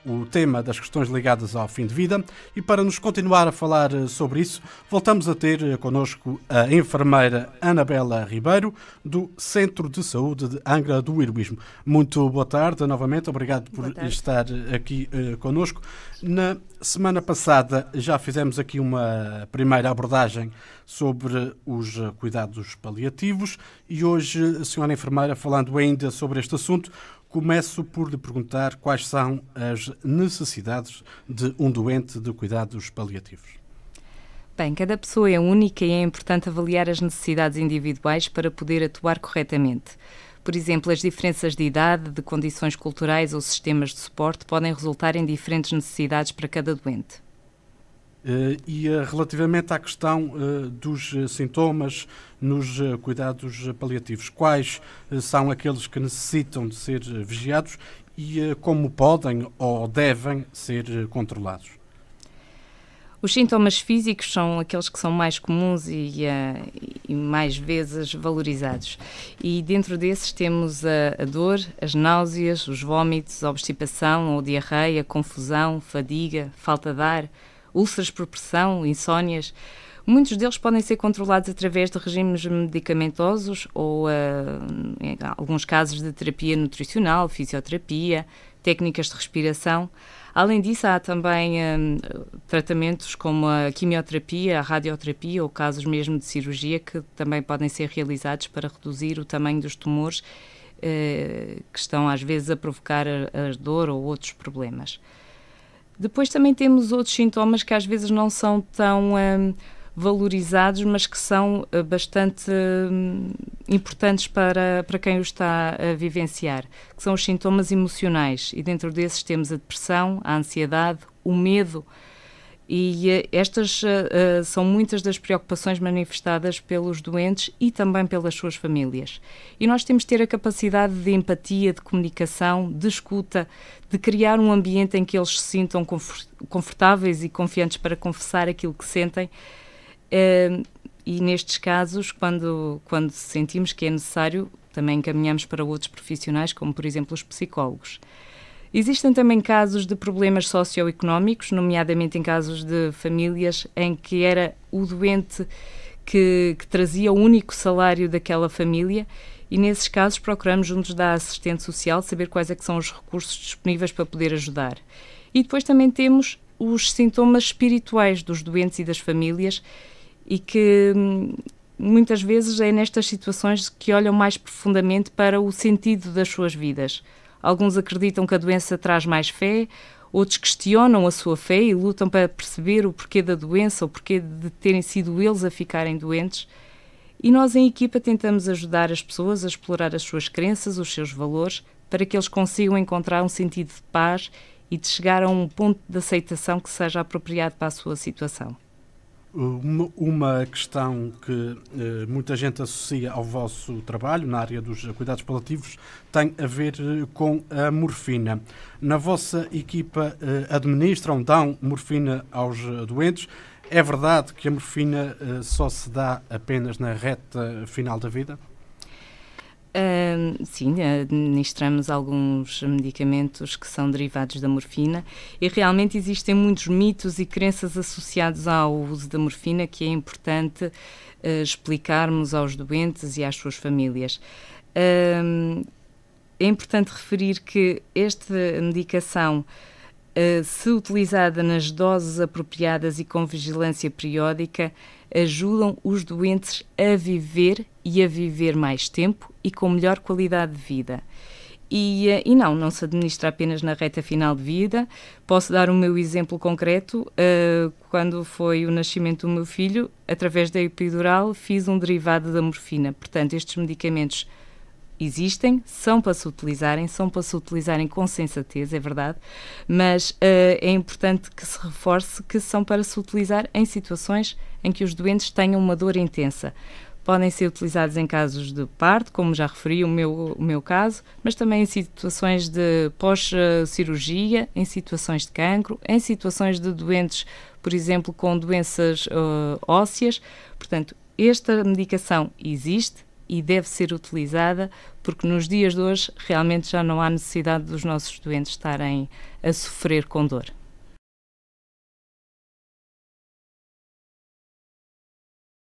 o tema das questões ligadas ao fim de vida, e para nos continuar a falar sobre isso, voltamos a ter connosco a enfermeira Anabela Ribeiro, do Centro de Saúde de Angra do Heroísmo. Muito boa tarde, novamente, obrigado por estar aqui connosco. Na semana passada já fizemos aqui uma primeira abordagem sobre os cuidados paliativos e hoje, a senhora enfermeira, falando ainda sobre este assunto, começo por lhe perguntar quais são as necessidades de um doente de cuidados paliativos. Bem, cada pessoa é única e é importante avaliar as necessidades individuais para poder atuar corretamente. Por exemplo, as diferenças de idade, de condições culturais ou sistemas de suporte podem resultar em diferentes necessidades para cada doente. E relativamente à questão dos sintomas nos cuidados paliativos, quais são aqueles que necessitam de ser vigiados e como podem ou devem ser controlados? Os sintomas físicos são aqueles que são mais comuns e mais vezes valorizados. E dentro desses temos a dor, as náuseas, os vômitos, a obstipação ou diarreia, confusão, fadiga, falta de ar, úlceras por pressão, insónias. Muitos deles podem ser controlados através de regimes medicamentosos ou, em alguns casos, de terapia nutricional, fisioterapia, técnicas de respiração. Além disso, há também tratamentos como a quimioterapia, a radioterapia ou casos mesmo de cirurgia que também podem ser realizados para reduzir o tamanho dos tumores que estão às vezes a provocar a dor ou outros problemas. Depois também temos outros sintomas que às vezes não são tão valorizados, mas que são bastante importantes para quem o está a vivenciar, que são os sintomas emocionais. E dentro desses temos a depressão, a ansiedade, o medo. E estas são muitas das preocupações manifestadas pelos doentes e também pelas suas famílias. E nós temos de ter a capacidade de empatia, de comunicação, de escuta, de criar um ambiente em que eles se sintam confortáveis e confiantes para confessar aquilo que sentem. E nestes casos, quando sentimos que é necessário, também encaminhamos para outros profissionais, como por exemplo os psicólogos. Existem também casos de problemas socioeconómicos, nomeadamente em casos de famílias em que era o doente que trazia o único salário daquela família, e nesses casos procuramos, juntos da assistente social, saber quais é que são os recursos disponíveis para poder ajudar. E depois também temos os sintomas espirituais dos doentes e das famílias, e que muitas vezes é nestas situações que olham mais profundamente para o sentido das suas vidas. Alguns acreditam que a doença traz mais fé, outros questionam a sua fé e lutam para perceber o porquê da doença, o porquê de terem sido eles a ficarem doentes. E nós, em equipa, tentamos ajudar as pessoas a explorar as suas crenças, os seus valores, para que eles consigam encontrar um sentido de paz e de chegar a um ponto de aceitação que seja apropriado para a sua situação. Uma questão que muita gente associa ao vosso trabalho na área dos cuidados paliativos tem a ver com a morfina. Na vossa equipa dão morfina aos doentes. É verdade que a morfina só se dá apenas na reta final da vida? Sim, administramos alguns medicamentos que são derivados da morfina e realmente existem muitos mitos e crenças associados ao uso da morfina que é importante explicarmos aos doentes e às suas famílias. É importante referir que esta medicação, se utilizada nas doses apropriadas e com vigilância periódica, ajudam os doentes a viver e a viver mais tempo e com melhor qualidade de vida. E não se administra apenas na reta final de vida. Posso dar o meu exemplo concreto. Quando foi o nascimento do meu filho, através da epidural, fiz um derivado da morfina. Portanto, estes medicamentos existem, são para se utilizarem com sensatez, é verdade, mas é importante que se reforce que são para se utilizar em situações em que os doentes tenham uma dor intensa. Podem ser utilizados em casos de parto, como já referi o meu caso, mas também em situações de pós-cirurgia, em situações de cancro, em situações de doentes, por exemplo, com doenças ósseas. Portanto, esta medicação existe, e deve ser utilizada, porque nos dias de hoje realmente já não há necessidade dos nossos doentes estarem a sofrer com dor.